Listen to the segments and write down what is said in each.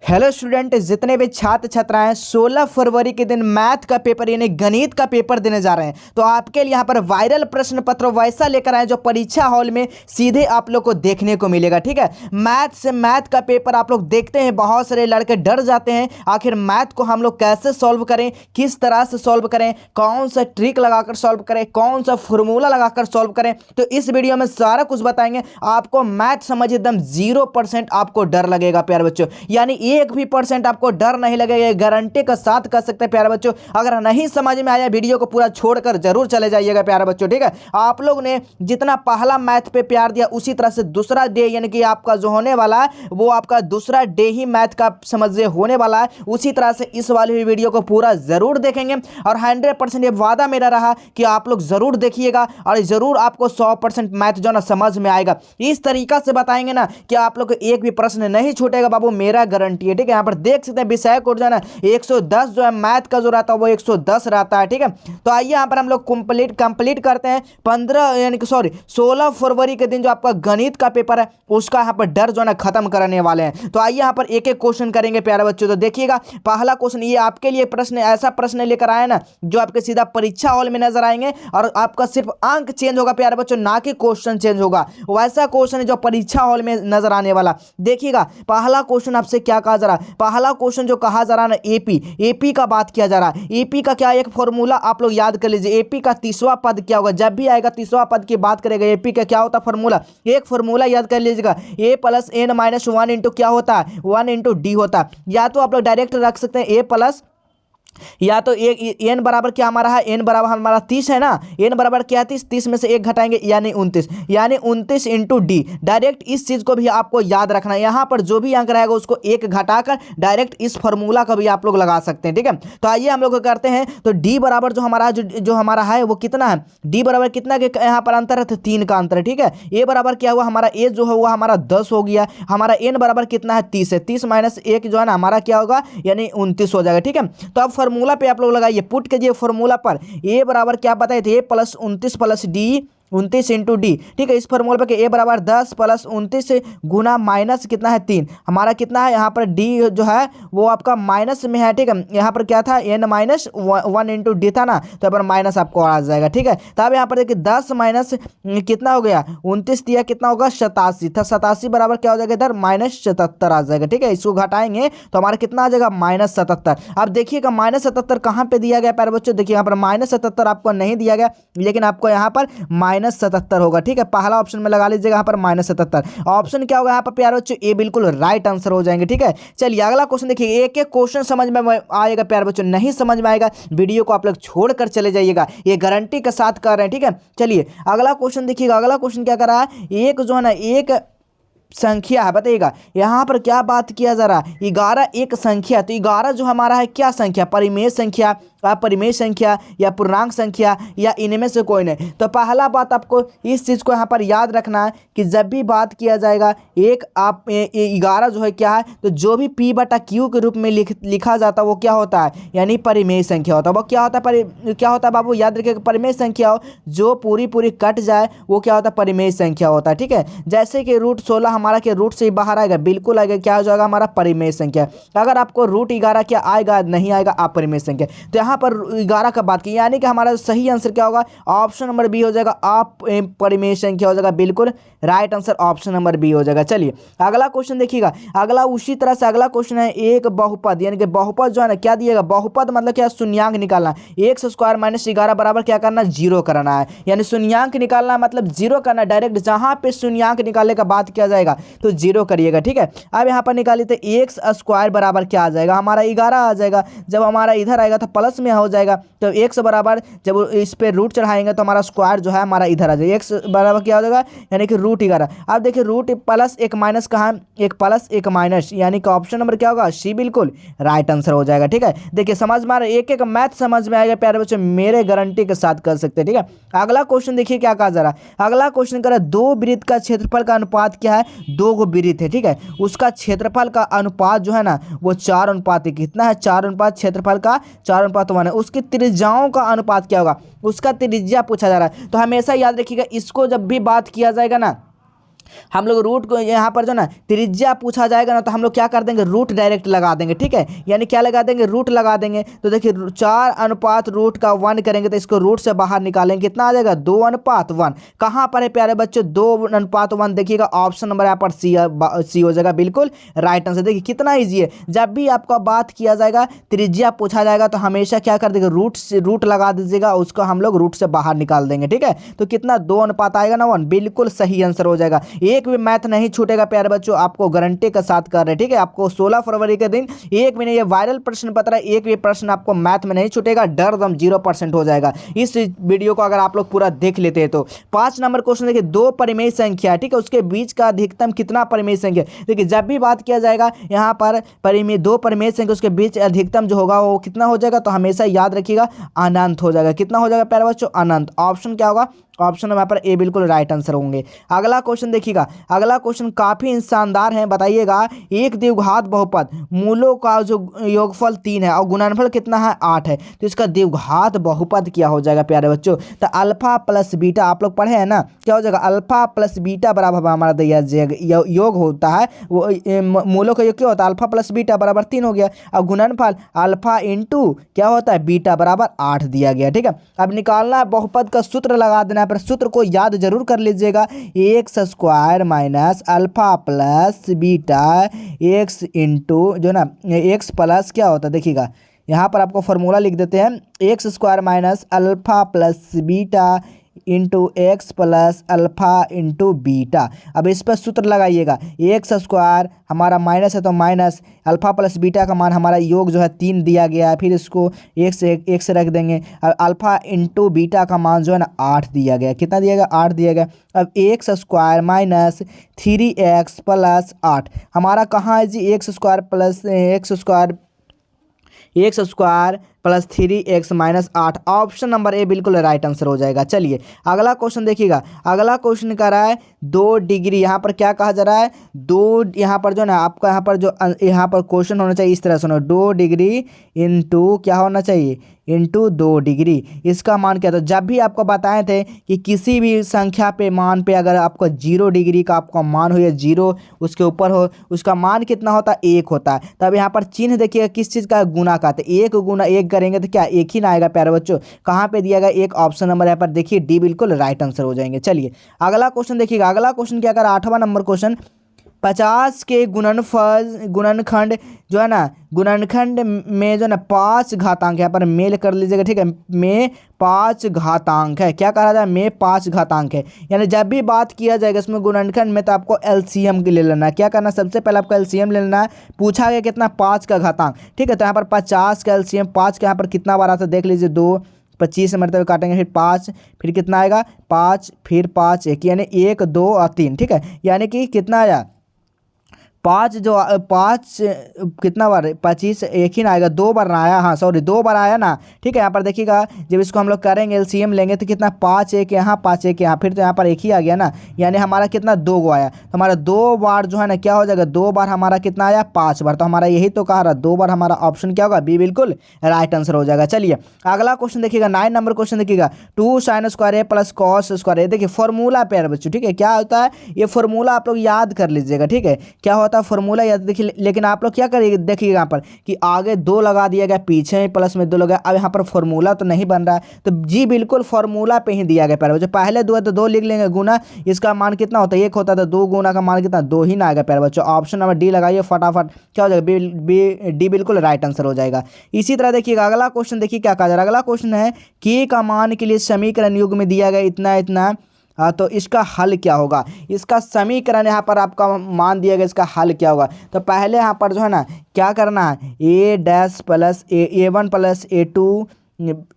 Hello student, जितने भी छात्र छात्राएं 16 फरवरी के दिन मैथ का पेपर यानी गणित का पेपर देने जा रहे हैं, तो आपके लिए यहाँ पर वायरल प्रश्न पत्र वैसा लेकर आए जो परीक्षा हॉल में सीधे आप लोग को देखने को मिलेगा। ठीक है, मैथ का पेपर आप लोग देखते हैं, बहुत सारे लड़के डर जाते हैं आखिर मैथ को हम लोग कैसे सॉल्व करें, किस तरह से सॉल्व करें, कौन सा ट्रिक लगाकर सॉल्व करें, कौन सा फॉर्मूला लगाकर सॉल्व करें। तो इस वीडियो में सारा कुछ बताएंगे आपको। मैथ समझ एकदम 0% आपको डर लगेगा प्यारे बच्चों, यानी 1% आपको डर नहीं लगेगा, गारंटी के साथ कर सकते हैं प्यारे बच्चों। अगर नहीं समझ में आया वीडियो को पूरा छोड़कर जरूर चले जाइएगा प्यारे बच्चों। ठीक है, आप लोग ने जितना पहला मैथ पे प्यार दिया उसी तरह से दूसरा डे यानी कि आपका जो होने वाला है वो आपका दूसरा डे ही मैथ का समझिए होने वाला है। उसी तरह से इस वाली वीडियो को पूरा जरूर देखेंगे और 100% ये वादा मेरा रहा कि आप लोग जरूर देखिएगा और जरूर आपको 100% मैथ जो ना समझ में आएगा। इस तरीका से बताएंगे ना कि आप लोग को एक भी प्रश्न नहीं छूटेगा बाबू, मेरा गारंटी है। ठीक है, यहाँ पर देख सकते हैं विषय कोड जो है ना 110 जो है मैथ का जो रहता है वो 110 रहता है। ठीक है, तो आइए यहाँ पर हम लोग कंप्लीट करते हैं 16 फरवरी के दिन जो आपका गणित का पेपर है उसका यहाँ पर डर जो है ना खत्म करने वाले हैं। तो आइए यहाँ पर एक एक क्वेश्चन करेंगे प्यारे बच्चों। तो देखिएगा पहला क्वेश्चन, ये आपके लिए प्रश्न ऐसा प्रश्न लेकर आए ना जो आपके सीधा परीक्षा हॉल में नजर आएंगे और आपका सिर्फ अंक चेंज होगा प्यारे बच्चों, ना कि क्वेश्चन चेंज होगा। वैसा क्वेश्चन है जो परीक्षा हॉल में नजर आने वाला। देखिएगा पहला क्वेश्चन आपसे क्या कहा जा रहा है, पहला क्वेश्चन जो कहा जा रहा है ना एपी का बात किया जा रहा है। एपी का क्या एक फॉर्मूला आप लोग याद कर लीजिए। एपी का 30वां पद क्या होगा, जब भी आएगा 30वां पद की बात करेगा एपी का क्या होता है फॉर्मूला, एक फॉर्मूला याद कर लीजिएगा, a + n - 1 इंटू क्या होता है 1 इंटू डी होता है। या तो आप लोग डायरेक्ट रख सकते हैं a प्लस, या तो एन बराबर क्या हमारा है, एन बराबर हमारा 30 है ना, एन बराबर क्या 30 में से एक घटाएंगे यानी 29 इंटू डी। डायरेक्ट इस चीज को भी आपको याद रखना है, यहाँ पर जो भी अंक रहेगा उसको एक घटाकर डायरेक्ट इस फॉर्मूला का भी आप लोग लगा सकते हैं। ठीक है, तो आइए हम लोग करते हैं। तो डी बराबर जो हमारा जो हमारा है वो कितना है, डी बराबर कितना के यहाँ पर अंतर है तो 3 का अंतर है। ठीक है, ए बराबर क्या हुआ हमारा, ए जो है वो हमारा 10 हो गया, हमारा एन बराबर कितना है 30 है, 30 - 1 जो है ना हमारा क्या होगा यानी 29 हो जाएगा। ठीक है, तो अब फॉर्मूला पे आप लोग लगाइए, पुट कीजिए फॉर्मूला पर। ए बराबर क्या बताए थे, a + 29 + डी 29 इंटू डी। ठीक है, इस फॉर्मूला पे ए बराबर 10 + 29 गुना माइनस कितना है 3, हमारा कितना है यहाँ पर डी जो है वो आपका माइनस में है। ठीक है, यहाँ पर क्या था n - 1 इंटू डी था ना, तो यहाँ पर माइनस आपको आ जाएगा। ठीक है, तो अब यहाँ पर देखिए 10 माइनस कितना हो गया 29 दिया कितना होगा 87 था, 87 बराबर क्या हो जाएगा इधर -77 आ जाएगा। ठीक है, इसको घटाएंगे तो हमारा कितना आ जाएगा -77। अब देखिएगा -77 कहाँ पे दिया गया प्यारे बच्चों, देखिए यहाँ पर -77 आपको नहीं दिया गया लेकिन आपको यहाँ पर -77 होगा। ठीक है, पहला ऑप्शन में लगा लीजिएगा यहाँ पर -77। ऑप्शन क्या होगा यहाँ पर प्यारे बच्चों, ए बिल्कुल राइट आंसर हो जाएंगे। ठीक है, चलिए अगला क्वेश्चन देखिए, एक एक क्वेश्चन समझ में आएगा प्यारे बच्चों, नहीं समझ में आएगा वीडियो को आप लोग छोड़कर चले जाइएगा, ये गारंटी के साथ कर रहे हैं। ठीक है, चलिए अगला क्वेश्चन देखिएगा। अगला क्वेश्चन क्या कर रहा है, एक जो है ना एक संख्या है, बताइएगा यहाँ पर क्या बात किया जा रहा है, 11 एक संख्या। तो 11 जो हमारा है क्या संख्या, परिमेय संख्या, अपरिमेय संख्या या पूर्णांक संख्या या इनमें से कोई नहीं। तो पहला बात आपको इस चीज़ को यहाँ पर याद रखना है कि जब भी बात किया जाएगा एक आप 11 जो है क्या है, तो जो भी p/q के रूप में लिखा जाता है वो क्या होता है यानी परिमेय संख्या होता है। वो क्या होता है क्या होता है बाबू, याद रखिएगा परिमेय संख्या हो जो पूरी कट जाए वो क्या होता है परिमेय संख्या होता है। ठीक है, जैसे कि √16 हमारा के रूट से बाहर आएगा, बिल्कुल आएगा क्या हो जाएगा हमारा परिमेय संख्या। अगर आपको √11 क्या आएगा नहीं आएगा अपरिमेय संख्या। तो यहाँ पर 11 का बात की यानी कि हमारा सही आंसर क्या होगा, ऑप्शन नंबर बी हो जाएगा, अपरिमेय संख्या हो जाएगा, बिल्कुल right answer option number B हो जाएगा। चलिए अगला क्वेश्चन देखिएगा, अगला उसी तरह से अगला क्वेश्चन है एक बहुपद, यानी कि बहुपद जो है ना क्या दिएगा, बहुपद मतलब क्या शून्यांक निकालना, x² - 11 बराबर क्या करना 0 करना है, यानी शून्यांक निकालना मतलब 0 करना। डायरेक्ट जहां पे शून्यांक निकालने का बात किया जाएगा तो 0 करिएगा। ठीक है, अब यहाँ पर निकालिए तो x² बराबर क्या आ जाएगा हमारा 11 आ जाएगा, जब हमारा इधर आएगा तो प्लस में हो जाएगा, तो x बराबर जब इस पे रूट चढ़ाएंगे तो हमारा स्क्वायर जो है हमारा इधर आ जाएगा, x बराबर क्या हो जाएगा यानी कि √11। अब देखिए रूट प्लस एक माइनस कहाँ, एक प्लस एक माइनस, यानी कि ऑप्शन नंबर क्या होगा सी, बिल्कुल राइट आंसर हो जाएगा। ठीक है, देखिए समझ में आ रहा है, एक एक मैथ समझ में आएगा प्यारे बच्चों, मेरे गारंटी के साथ कर सकते हैं। ठीक है, अगला क्वेश्चन देखिए क्या कहा जा रहा है, अगला क्वेश्चन कर रहा है 2 वृत्त का क्षेत्रफल का अनुपात क्या है, 2 गो वृत्त है। ठीक है, उसका क्षेत्रफल का अनुपात जो है ना वो 4:1 कितना है, 4:1 क्षेत्रफल का 4:1 है। उसकी त्रिज्याओं का अनुपात क्या होगा, उसका त्रिज्या पूछा जा रहा है। तो हमेशा याद रखिएगा इसको जब भी बात किया जाएगा ना हम लोग रूट को यहाँ पर जो ना त्रिज्या पूछा जाएगा ना, तो हम लोग क्या कर देंगे, रूट डायरेक्ट लगा देंगे। ठीक है, यानी क्या लगा देंगे, रूट लगा देंगे। तो देखिए 4:1 का 1 करेंगे तो इसको रूट से बाहर निकालेंगे, कितना आ जाएगा, 2:1। कहाँ पर है प्यारे बच्चों, 2:1। देखिएगा ऑप्शन नंबर यहाँ पर सी हो जाएगा, बिल्कुल राइट आंसर। देखिए कितना ईजी है, जब भी आपका बात किया जाएगा, त्रिज्या पूछा जाएगा तो हमेशा क्या कर देंगे, रूट लगा दीजिएगा, उसको हम लोग रूट से बाहर निकाल देंगे। ठीक है, तो कितना 2:1 आएगा ना, 1, बिल्कुल सही आंसर हो जाएगा। एक भी मैथ नहीं छूटेगा प्यारे बच्चों, आपको गारंटी के साथ कर रहे हैं। ठीक है, आपको 16 फरवरी के दिन एक भी नहीं, ये वायरल प्रश्न पत्र है, एक भी प्रश्न आपको मैथ में नहीं छूटेगा, डर दम 0% हो जाएगा इस वीडियो को अगर आप लोग पूरा देख लेते हैं तो। 5 नंबर क्वेश्चन देखिए, दो परिमेय संख्या, ठीक है, उसके बीच का अधिकतम कितना परिमेय संख्या। देखिए जब भी बात किया जाएगा यहाँ पर दो परिमेय संख्या, उसके बीच अधिकतम जो होगा वो कितना हो जाएगा, तो हमेशा याद रखिएगा अनंत हो जाएगा। कितना हो जाएगा प्यारे बच्चों, अनंत। ऑप्शन क्या होगा, ऑप्शन यहाँ पर ए बिल्कुल राइट आंसर होंगे। अगला क्वेश्चन देखिएगा, अगला क्वेश्चन काफी शानदार है, बताइएगा। एक द्विघात बहुपद, मूलों का जो योगफल 3 है और गुणनफल कितना है, 8 है, तो इसका द्विघात बहुपद क्या हो जाएगा प्यारे बच्चों, तो अल्फा प्लस बीटा, आप लोग पढ़े हैं ना, क्या हो जाएगा, अल्फा प्लस बीटा बराबर हमारा दिया योग होता है, वो मूलों का योग क्या होता है, अल्फा प्लस बीटा बराबर 3 हो गया, और गुणनफल अल्फा इंटू क्या होता है, बीटा बराबर 8 दिया गया। ठीक है, अब निकालना है बहुपद का सूत्र लगा देना, पर सूत्र को याद जरूर कर लीजिएगा, x square minus alpha plus beta x into जो ना एक्स प्लस क्या होता है, देखिएगा यहाँ पर आपको फॉर्मूला लिख देते हैं, x square minus alpha plus beta into x plus alpha into beta. अब इस पर सूत्र लगाइएगा, एक्स स्क्वायर हमारा माइनस है तो माइनस अल्फा प्लस बीटा का मान हमारा योग जो है 3 दिया गया है, फिर इसको एक से रख देंगे, और अल्फा इंटू बीटा का मान जो है ना 8 दिया गया, कितना दिया गया, 8 दिया गया। अब x square minus 3x plus 8 हमारा कहाँ है जी, x square plus 3x minus 8, option number A बिल्कुल राइट आंसर हो जाएगा। चलिए अगला क्वेश्चन देखिएगा, अगला क्वेश्चन कह रहा है 2 डिग्री, यहाँ पर क्या कहा जा रहा है, 2 यहाँ पर जो ना आपका यहाँ पर जो यहाँ पर क्वेश्चन होना चाहिए इस तरह सुनो, 2 डिग्री इंटू क्या होना चाहिए, इंटू 2 डिग्री। इसका मान क्या था, जब भी आपको बताए थे कि किसी भी संख्या पे मान पे अगर आपको 0 डिग्री का आपका मान हो या 0 उसके ऊपर हो, उसका मान कितना होता है, 1 होता है। तब यहाँ पर चिन्ह देखिएगा किस चीज़ का, गुना का, तो 1 गुना 1 करेंगे तो क्या एक ही ना आएगा प्यारे बच्चों, कहाँ पे दिया गया, एक ऑप्शन नंबर यहाँ पर देखिए डी बिल्कुल राइट आंसर हो जाएंगे। चलिए अगला क्वेश्चन देखिएगा, अगला क्वेश्चन क्या कर 8वां नंबर क्वेश्चन, 50 के गुणनखंड जो है ना, गुणनखंड में जो है ना 5 घातांक, यहाँ पर मेल कर लीजिएगा। ठीक है, में 5 घातांक है, क्या कहा जाए, में 5 घातांक है, यानी जब भी बात किया जाएगा इसमें गुणनखंड में तो आपको एलसीएम ले लेना है। क्या करना, सबसे पहले आपको एलसीएम ले लेना है, पूछा गया कितना, 5 का घातांक। ठीक है, तो यहाँ पर 50 का एलसीएम 5 का यहाँ पर कितना बार आता है देख लीजिए, 2 25 से मरते काटेंगे, फिर 5, फिर कितना आएगा 5, फिर 5 1, यानी 1 2 और 3। ठीक है, यानी कि कितना आया 5 कितना बार, 25 एक ही ना आएगा, 2 बार ना आया, हाँ सॉरी 2 बार आया ना। ठीक है, यहाँ पर देखिएगा जब इसको हम लोग करेंगे एलसीएम लेंगे तो कितना 5 1 यहाँ 5 1 यहाँ, फिर तो यहाँ पर एक ही आ गया ना, यानी हमारा कितना 2 गो आया, तो हमारा 2 बार जो है ना क्या हो जाएगा, 2 बार हमारा कितना आया 5 बार, तो हमारा यही तो कहा रहा 2 बार, हमारा ऑप्शन क्या होगा, बी बिल्कुल राइट आंसर हो जाएगा। चलिए अगला क्वेश्चन देखिएगा, 9 नंबर क्वेश्चन देखिएगा, 2 sin स्क्वायर ए प्लस कॉस स्क्वायर ए। देखिए फॉर्मूला प्यारे बच्चों, ठीक है, क्या होता है ये फॉर्मूला आप लोग याद कर लीजिएगा। ठीक है, क्या होता है फॉर्मूला याद देखिए, लेकिन आप लोग क्या करिए, देखिए यहाँ पर कि आगे 2 लगा दिया गया, पीछे प्लस में 2 लगा, अब यहाँ पर फॉर्मूला तो नहीं बन रहा है, तो जी बिल्कुल फॉर्मूला पे ही दिया गया प्यारे बच्चों। पहले 2 है तो 2 लिख लेंगे, गुना इसका मान कितना होता है 1 होता है, तो 2 गुना का मान कितना 2 ही ना आएगा प्यारे बच्चों। ऑप्शन नंबर डी लगाइए फटाफट, क्या हो जाएगा, डी बिल्कुल राइट आंसर हो जाएगा। इसी तरह देखिएगा अगला क्वेश्चन, देखिए क्या कहा जा रहा है, अगला क्वेश्चन है के का मान के लिए समीकरण युग में दिया गया इतना इतना, तो इसका हल क्या होगा, इसका समीकरण यहाँ पर आपका मान दिया गया, इसका हल क्या होगा। तो पहले यहाँ पर जो है ना क्या करना है, A dash plus A1 plus A2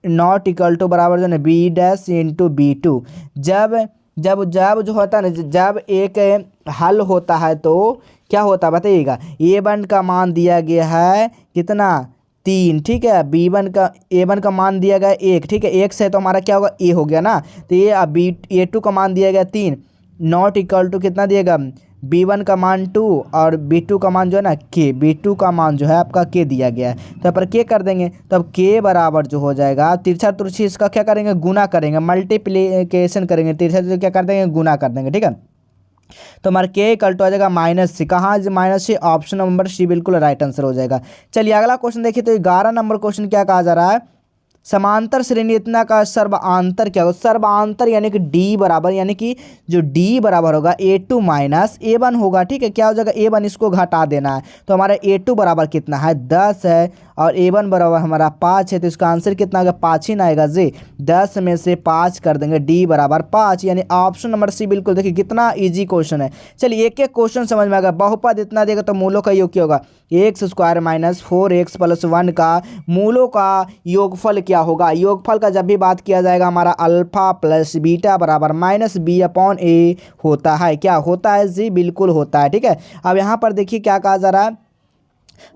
not equal to बराबर जो है बी डैश इंटू B2। जब जब जब जो होता है ना, जब एक हल होता है तो क्या होता है बताइएगा, A1 का मान दिया गया है कितना 3, ठीक है, A1 का मान दिया गया 1, ठीक है, 1 से तो हमारा क्या होगा ए हो गया ना, तो ये A2 का मान दिया गया 3, नॉट इक्वल टू कितना दिएगा B1 का मान 2 और B2 का मान जो है ना के, B2 का मान जो है आपका के दिया गया है, तो यहाँ पर के कर देंगे, तो अब के बराबर जो हो जाएगा तिरछा तुरछी इसका क्या करेंगे, गुना करेंगे, मल्टीप्लिकेशन करेंगे, तिरछा क्या कर देंगे, गुना कर देंगे। ठीक है, तो हमारा के इक्वल टू आ जाएगा -c। कहाँ -c? ऑप्शन नंबर सी बिल्कुल राइट आंसर हो जाएगा। चलिए अगला क्वेश्चन देखिए, तो 11 नंबर क्वेश्चन क्या कहा जा रहा है, समांतर श्रेणी इतना का सर्वांतर क्या होगा? सर्वांतर यानी कि डी बराबर, यानी कि जो डी बराबर होगा A2 माइनस A1 होगा। ठीक है, क्या हो जाएगा? A1 इसको घटा देना है, तो हमारा A2 बराबर कितना है? 10 है, और A1 बराबर हमारा 5 है, तो इसका आंसर कितना आएगा? 5 ही ना आएगा जी। 10 में से 5 कर देंगे, डी बराबर 5, यानी ऑप्शन नंबर सी बिल्कुल। देखिए कितना ईजी क्वेश्चन है। चलिए एक एक क्वेश्चन समझ में आ गया। बहुपद इतना देगा तो मूलों का योग क्या होगा? x² माइनस 4x प्लस 1 का मूलों का योगफल क्या होगा? योगफल का जब भी बात किया जाएगा हमारा अल्फा प्लस बीटा बराबर -b/a होता है। क्या होता है जी? बिल्कुल होता है। ठीक है, अब यहाँ पर देखिए क्या कहा जा रहा है,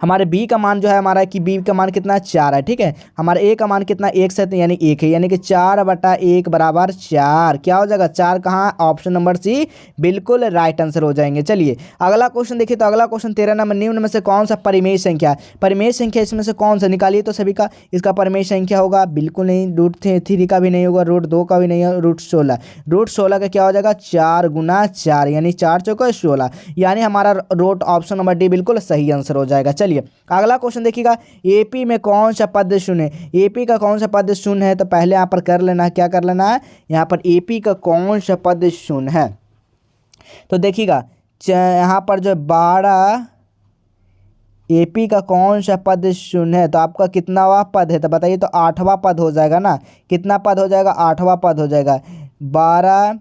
हमारे b का मान जो है हमारा, कि b का मान कितना? 4 है। ठीक है, हमारे a का मान कितना? 1 है, यानी 1 है, यानी कि 4/1 बराबर 4। क्या हो जाएगा? 4 कहाँ? ऑप्शन नंबर सी बिल्कुल राइट आंसर हो जाएंगे। चलिए अगला क्वेश्चन देखिए, तो अगला क्वेश्चन 13 नंबर, निम्न में से कौन सा परिमेय संख्या है? परिमेय संख्या इसमें से कौन सा? निकालिए तो सभी का। इसका परिमेय संख्या होगा बिल्कुल नहीं, √3 का भी नहीं होगा, √2 का भी नहीं है, √16। √16 का क्या हो जाएगा? 4 × 4, यानी 4 चौका 16, यानी हमारा रूट ऑप्शन नंबर डी बिल्कुल सही आंसर हो जाएगा। चलिए अगला क्वेश्चन देखिएगा, एपी में कौन सा पद शून्य है? एपी का कौन सा पद शून्य है? तो पहले यहाँ पर कर लेना है, क्या कर लेना है, यहाँ पर एपी का कौन सा पद शून्य है? तो देखिएगा यहाँ पर जो 12 एपी का कौन सा पद शून्य है, तो आपका कितनावा पद है? तो बताइए, तो 8वां पद हो जाएगा ना। कितना पद हो जाएगा? 8वां पद हो जाएगा। 12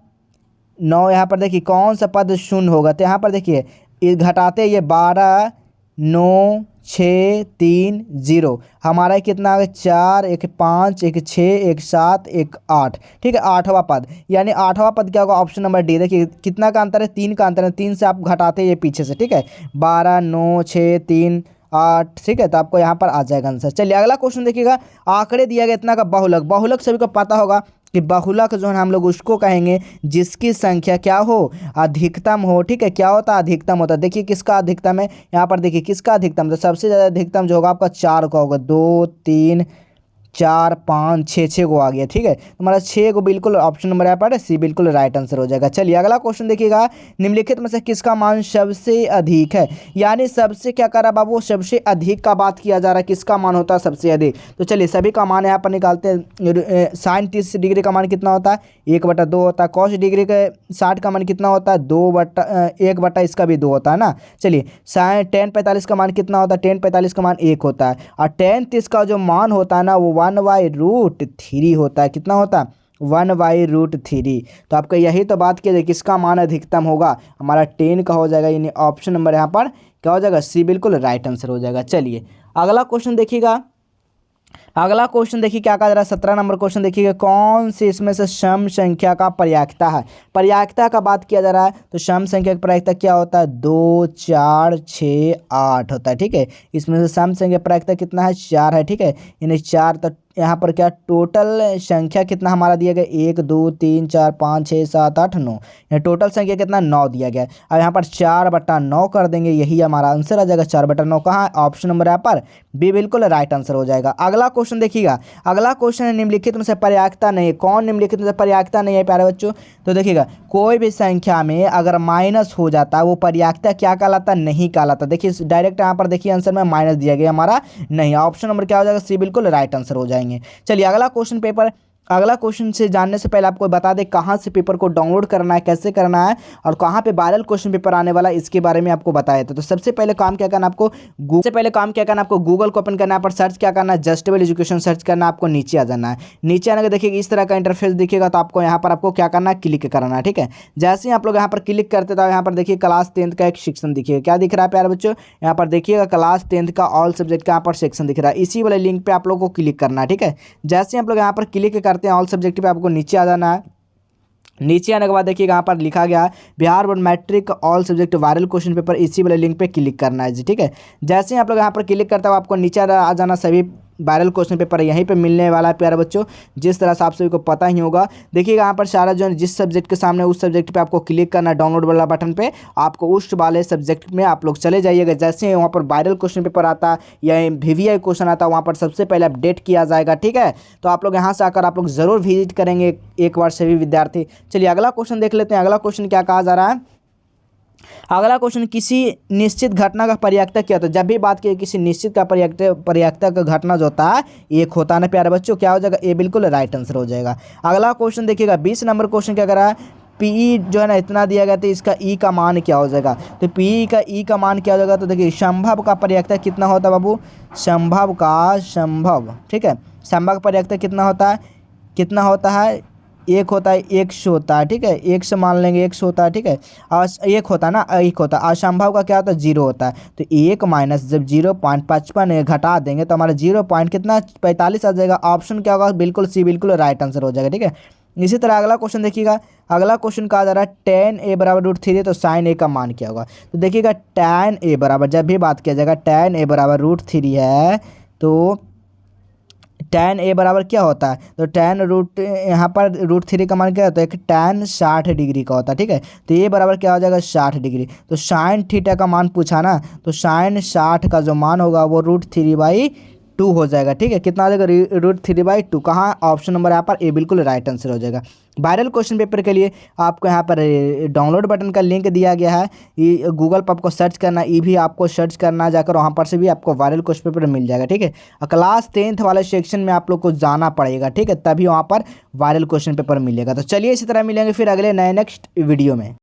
9, यहाँ पर देखिए कौन सा पद शून्य होगा, तो यहाँ पर देखिए घटाते ये 12 9 6 3 0, हमारा कितना आ गया? 4 1 5 1 6 1 7 1 8। ठीक है, 8वां पद, यानी 8वां पद क्या होगा? Option number D. देखिए कितना का अंतर है? 3 का अंतर है, 3 से आप घटाते ये पीछे से। ठीक है, 12 9 6 3 8। ठीक है, तो आपको यहाँ पर आ जाएगा आंसर। चलिए अगला क्वेश्चन देखिएगा, आंकड़े दिया गया इतना का बहुलक। बहुलक सभी को पता होगा कि बहुलक जो है हम लोग उसको कहेंगे जिसकी संख्या क्या हो? अधिकतम हो। ठीक है, क्या होता है? अधिकतम होता है। देखिए किसका अधिकतम है, यहाँ पर देखिए किसका अधिकतम, तो सबसे ज़्यादा अधिकतम जो होगा आपका 4 का होगा। 2 3 4 5 6, 6 को आ गया। ठीक है, तो हमारा 6 को बिल्कुल ऑप्शन नंबर यहाँ पर सी बिल्कुल राइट आंसर हो जाएगा। चलिए अगला क्वेश्चन देखिएगा, निम्नलिखित में से किसका मान सबसे अधिक है? यानी सबसे क्या कर रहा है बाबू? सबसे अधिक का बात किया जा रहा है, किसका मान होता है सबसे अधिक? तो चलिए सभी का मान यहाँ पर निकालते हैं। साइन 30 डिग्री का मान कितना होता है? 1/2 होता है। कॉस डिग्री के 60 का मान कितना होता है? 1/, इसका भी 2 होता है ना। चलिए साइन tan 45 का मान कितना होता है? tan 45 का मान 1 होता है, और tan 30 का जो मान होता है ना वो 1/√3 होता है। कितना होता है? 1/√3। तो आपका यही तो बात किया जाए किसका मान अधिकतम होगा? हमारा 10 का हो जाएगा, यानी ऑप्शन नंबर यहाँ पर क्या हो जाएगा? सी बिल्कुल राइट आंसर हो जाएगा। चलिए अगला क्वेश्चन देखिएगा, अगला क्वेश्चन देखिए क्या कहा जा रहा है। 17 नंबर क्वेश्चन देखिएगा, कौन सी इसमें से सम संख्या का पर्यायकता है? पर्यायकता का बात किया जा रहा है, तो सम संख्या का पर्यायकता क्या होता है? 2 4 6 8 होता है। ठीक है, इसमें से सम संख्या पर्यायकता कितना है? 4 है। ठीक है, यानी 4, तो यहाँ पर क्या टोटल संख्या कितना हमारा दिया गया? 1 2 3 4 5 6 7 8 9, यहाँ टोटल संख्या कितना? 9 दिया गया। अब यहाँ पर 4/9 कर देंगे, यही हमारा आंसर आ जाएगा। 4/9 कहाँ है? ऑप्शन नंबर यहाँ पर बी बिल्कुल राइट आंसर हो जाएगा। अगला क्वेश्चन देखिएगा, अगला क्वेश्चन है निम्नलिखित में से पर्यायकता नहीं है। कौन निम्नलिखित में से पर्यायकता नहीं है प्यारे बच्चों? तो देखिएगा कोई भी संख्या में अगर माइनस हो जाता है वो पर्यायकता क्या कहलाता? नहीं कहलाता। देखिए डायरेक्ट यहाँ पर देखिए आंसर में माइनस दिया गया हमारा नहीं, ऑप्शन नंबर क्या हो जाएगा? सी बिल्कुल राइट आंसर हो जाएंगे। चलिए अगला क्वेश्चन पेपर, अगला क्वेश्चन से जानने से पहले आपको बता दें कहाँ से पेपर को डाउनलोड करना है, कैसे करना है, और कहाँ पे वायरल क्वेश्चन पेपर आने वाला है, इसके बारे में आपको बताया था। तो सबसे पहले काम क्या करना आपको, आपको गूगल को ओपन करना है, पर सर्च क्या करना है? जस्टेबल एजुकेशन सर्च करना है, आपको नीचे आ जाना है। नीचे आने के देखिए इस तरह का इंटरफेस दिखेगा, तो आपको यहाँ पर आपको क्या करना है? क्लिक करना है। ठीक है, जैसे ही आप लोग यहाँ पर क्लिक करते तो यहाँ पर देखिए क्लास 10 का एक सेक्शन दिखिएगा। क्या दिख रहा है प्यारे बच्चों? यहाँ पर देखिएगा क्लास 10 का ऑल सब्जेक्ट का यहाँ पर सेक्शन दिख रहा है। इसी वाले लिंक पर आप लोग को क्लिक करना है। ठीक है, जैसे आप लोग यहाँ पर क्लिक करते हैं ऑल सब्जेक्ट पे, आपको नीचे आ जाना है। नीचे आने के बाद देखिए यहाँ पर लिखा गया Bihar board matric all subject viral question paper, इसी वाले लिंक पे क्लिक करना है जी। ठीक है, जैसे ही आप लोग यहाँ पर क्लिक करते हो आपको नीचे आ जाना, सभी वायरल क्वेश्चन पेपर यहीं पे मिलने वाला है प्यारे बच्चों, जिस तरह से आप सभी को पता ही होगा। देखिएगा यहाँ पर सारा जो जिस सब्जेक्ट के सामने उस सब्जेक्ट पे आपको क्लिक करना है, डाउनलोड वाला बटन पे, आपको उस वाले सब्जेक्ट में आप लोग चले जाइएगा। जैसे वहाँ पर वायरल क्वेश्चन पेपर आता है या VVI क्वेश्चन आता है, वहाँ पर सबसे पहले अपडेट किया जाएगा। ठीक है, तो आप लोग यहाँ से आकर आप लोग ज़रूर विजिट करेंगे एक बार सभी विद्यार्थी। चलिए अगला क्वेश्चन देख लेते हैं। अगला क्वेश्चन क्या कहा जा रहा है, अगला क्वेश्चन, किसी निश्चित घटना का पर्यायता क्या होता है। जब भी बात की किसी निश्चित का पर्यायता का घटना जो होता है एक होता है ना प्यारे बच्चों, क्या हो जाएगा, ये बिल्कुल राइट आंसर हो जाएगा। अगला क्वेश्चन देखिएगा 20 नंबर क्वेश्चन क्या करा है, पी जो है ना इतना दिया गया, तो इसका ई का मान क्या हो जाएगा। तो पी का ई का मान क्या हो जाएगा, तो देखिए संभव का पर्यायता कितना होता है बाबू, संभव, ठीक है, संभव का पर्यायता कितना होता है, एक होता है, 100 होता है, ठीक है, 100 मान लेंगे, 100 होता है, ठीक है, और एक होता है ना, एक होता है। असंभव का क्या होता है, 0 होता है। तो 1 माइनस जब 0.55 घटा देंगे तो हमारा 0 पॉइंट कितना 45 आ जाएगा। ऑप्शन क्या होगा, बिल्कुल सी, बिल्कुल राइट आंसर हो जाएगा, ठीक है। इसी तरह अगला क्वेश्चन देखिएगा, अगला क्वेश्चन कहा जा रहा है tan a बराबर √3 है, तो sin a का मान क्या होगा। तो देखिएगा tan a बराबर, जब भी बात किया जाएगा tan a बराबर √3 है, तो tan a बराबर क्या होता है, तो tan रूट यहाँ पर √3 का मान क्या होता है, कि tan 60 डिग्री का होता है, ठीक है। तो ये बराबर क्या हो जाएगा, 60 डिग्री। तो sin थीटा का मान पूछा ना, तो sin 60 का जो मान होगा वो √3/2 हो जाएगा, ठीक है। कितना आ जाएगा, √3/2। कहाँ, ऑप्शन नंबर यहाँ पर ए बिल्कुल राइट आंसर हो जाएगा। वायरल क्वेश्चन पेपर के लिए आपको यहाँ पर डाउनलोड बटन का लिंक दिया गया है, ये गूगल पर आपको सर्च करना, ये भी आपको सर्च करना, जाकर वहाँ पर से भी आपको वायरल क्वेश्चन पेपर मिल जाएगा, ठीक है। और क्लास 10th वाले सेक्शन में आप लोग को जाना पड़ेगा, ठीक है, तभी वहाँ पर वायरल क्वेश्चन पेपर मिलेगा। तो चलिए इसी तरह मिलेंगे फिर अगले नए नेक्स्ट वीडियो में।